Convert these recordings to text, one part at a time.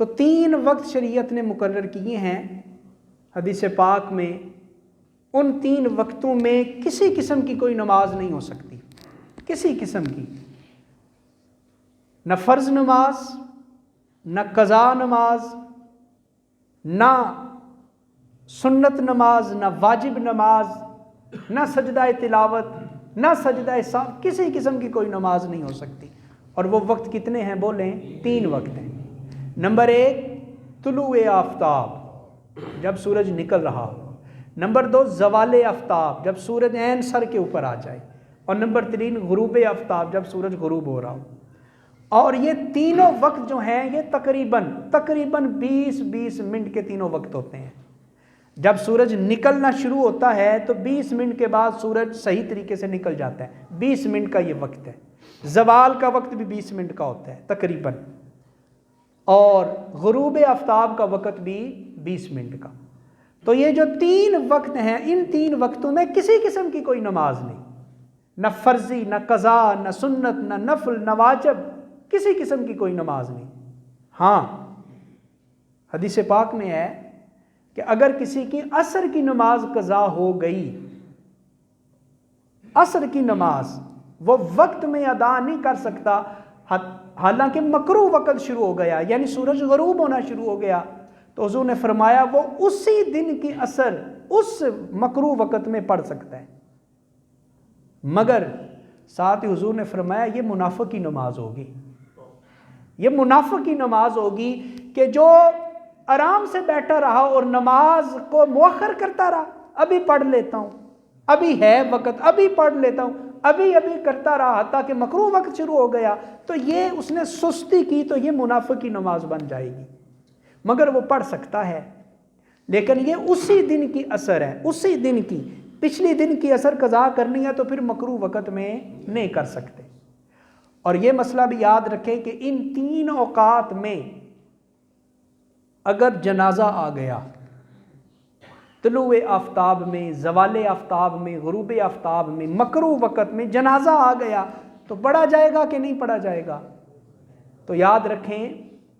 تو 3 وقت شریعت نے مقرر کیے ہیں حدیث پاک میں، ان 3 وقتوں میں کسی قسم کی کوئی نماز نہیں ہو سکتی، کسی قسم کی، نہ فرض نماز، نہ قضا نماز، نہ سنت نماز، نہ واجب نماز، نہ سجدہ تلاوت، نہ سجدہ سہو، کسی قسم کی کوئی نماز نہیں ہو سکتی۔ اور وہ وقت کتنے ہیں بولیں؟ 3 وقت ہیں۔ نمبر 1 طلوع آفتاب، جب سورج نکل رہا ہو۔ نمبر 2 زوال آفتاب، جب سورج عین سر کے اوپر آ جائے۔ اور نمبر 3 غروب آفتاب، جب سورج غروب ہو رہا ہو۔ اور یہ تینوں وقت جو ہیں یہ تقریباً 20 منٹ کے تینوں وقت ہوتے ہیں۔ جب سورج نکلنا شروع ہوتا ہے تو 20 منٹ کے بعد سورج صحیح طریقے سے نکل جاتا ہے، 20 منٹ کا یہ وقت ہے۔ زوال کا وقت بھی 20 منٹ کا ہوتا ہے تقریباً، اور غروب آفتاب کا وقت بھی 20 منٹ کا۔ تو یہ جو 3 وقت ہیں، ان 3 وقتوں میں کسی قسم کی کوئی نماز نہیں، نہ فرضی، نہ قضا، نہ سنت، نہ نفل، نہ واجب، کسی قسم کی کوئی نماز نہیں۔ ہاں حدیث پاک میں ہے کہ اگر کسی کی عصر کی نماز قضا ہو گئی، عصر کی نماز وہ وقت میں ادا نہیں کر سکتا، حالانکہ مکروہ وقت شروع ہو گیا، یعنی سورج غروب ہونا شروع ہو گیا، تو حضور نے فرمایا وہ اسی دن کی عصر اس مکروہ وقت میں پڑھ سکتا ہے، مگر ساتھ ہی حضور نے فرمایا یہ منافق کی نماز ہوگی، یہ منافق کی نماز ہوگی کہ جو آرام سے بیٹھا رہا اور نماز کو مؤخر کرتا رہا، ابھی پڑھ لیتا ہوں، ابھی ہے وقت، ابھی پڑھ لیتا ہوں، ابھی کرتا رہا حتیٰ کہ مکروہ وقت شروع ہو گیا، تو یہ اس نے سستی کی، تو یہ منافق کی نماز بن جائے گی۔ مگر وہ پڑھ سکتا ہے، لیکن یہ اسی دن کی عصر ہے، اسی دن کی، پچھلی دن کی عصر قضا کرنی ہے تو پھر مکروہ وقت میں نہیں کر سکتے۔ اور یہ مسئلہ بھی یاد رکھیں کہ ان 3 اوقات میں اگر جنازہ آ گیا، طلوع آفتاب میں، زوال آفتاب میں، غروب آفتاب میں، مکروہ وقت میں جنازہ آ گیا، تو پڑھا جائے گا کہ نہیں پڑھا جائے گا؟ تو یاد رکھیں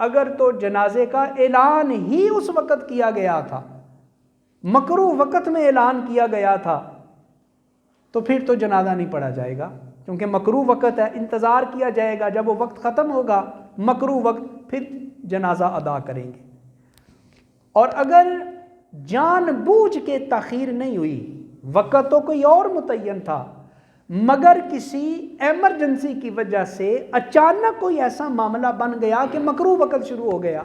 اگر تو جنازے کا اعلان ہی اس وقت کیا گیا تھا، مکروہ وقت میں اعلان کیا گیا تھا، تو پھر تو جنازہ نہیں پڑھا جائے گا، کیونکہ مکروہ وقت ہے، انتظار کیا جائے گا، جب وہ وقت ختم ہوگا مکروہ وقت پھر جنازہ ادا کریں گے۔ اور اگر جان بوجھ کے تاخیر نہیں ہوئی، وقت تو کوئی اور متعین تھا، مگر کسی ایمرجنسی کی وجہ سے اچانک کوئی ایسا معاملہ بن گیا کہ مکروہ وقت شروع ہو گیا،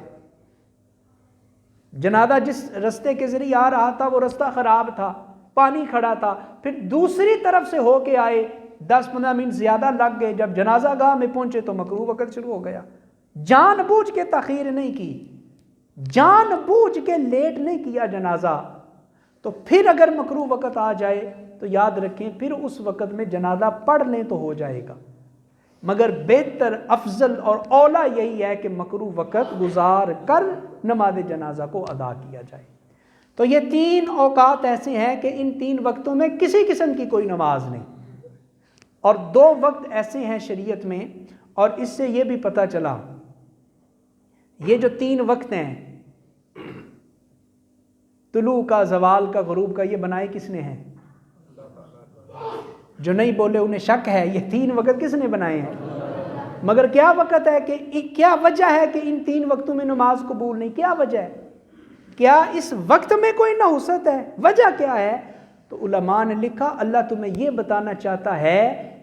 جنازہ جس رستے کے ذریعے آ رہا تھا وہ رستہ خراب تھا، پانی کھڑا تھا، پھر دوسری طرف سے ہو کے آئے، 10-15 منٹ زیادہ لگ گئے، جب جنازہ گاہ میں پہنچے تو مکروہ وقت شروع ہو گیا۔ جان بوجھ کے تاخیر نہیں کی، جان بوجھ کے لیٹ نہیں کیا جنازہ، تو پھر اگر مکروہ وقت آ جائے تو یاد رکھیں پھر اس وقت میں جنازہ پڑھ لیں تو ہو جائے گا، مگر بہتر، افضل اور اولا یہی ہے کہ مکروہ وقت گزار کر نماز جنازہ کو ادا کیا جائے۔ تو یہ 3 اوقات ایسے ہیں کہ ان 3 وقتوں میں کسی قسم کی کوئی نماز نہیں، اور 2 وقت ایسے ہیں شریعت میں، اور اس سے یہ بھی پتہ چلا یہ جو 3 وقت ہیں، طلوع کا، زوال کا، غروب کا، یہ بنائے کس نے ہیں؟ جو نہیں بولے انہیں شک ہے، یہ 3 وقت کس نے بنائے ہیں؟ مگر کیا وقت ہے کہ کیا وجہ ہے کہ ان 3 وقتوں میں نماز قبول نہیں؟ کیا وجہ ہے؟ کیا اس وقت میں کوئی نحوست ہے؟ وجہ کیا ہے؟ تو علماء نے لکھا اللہ تمہیں یہ بتانا چاہتا ہے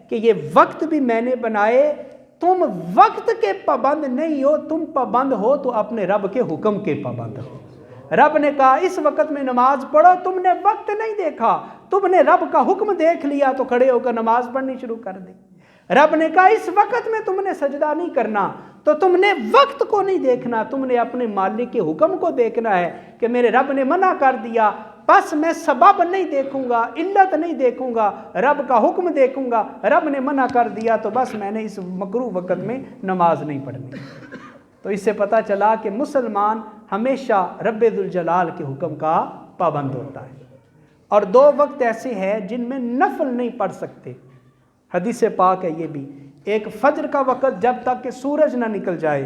کہ یہ وقت بھی میں نے بنائے، تم وقت کے پابند نہیں ہو، تم پابند ہو تو اپنے رب کے حکم کے پابند ہو۔ رب نے کہا اس وقت میں نماز پڑھو، تم نے وقت نہیں دیکھا، تم نے رب کا حکم دیکھ لیا تو کھڑے ہو کر نماز پڑھنی شروع کر دی۔ رب نے کہا اس وقت میں تم نے سجدہ نہیں کرنا، تو تم نے وقت کو نہیں دیکھنا، تم نے اپنے مالک کے حکم کو دیکھنا ہے کہ میرے رب نے منع کر دیا، بس میں سبب نہیں دیکھوں گا، علت نہیں دیکھوں گا، رب کا حکم دیکھوں گا، رب نے منع کر دیا تو بس میں نے اس مکروہ وقت میں نماز نہیں پڑھنی۔ تو اس سے پتہ چلا کہ مسلمان ہمیشہ رب ذوالجلال کے حکم کا پابند ہوتا ہے۔ اور 2 وقت ایسے ہیں جن میں نفل نہیں پڑھ سکتے، حدیث پاک ہے یہ بھی، ایک فجر کا وقت جب تک کہ سورج نہ نکل جائے،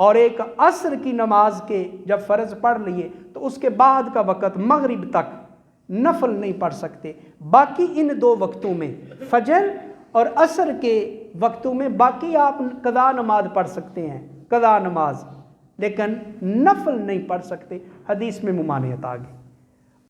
اور ایک عصر کی نماز کے جب فرض پڑھ لیے تو اس کے بعد کا وقت مغرب تک نفل نہیں پڑھ سکتے۔ باقی ان دو وقتوں میں فجر اور عصر کے وقتوں میں باقی آپ قضا نماز پڑھ سکتے ہیں، قضا نماز، لیکن نفل نہیں پڑھ سکتے، حدیث میں ممانعت آ گئی۔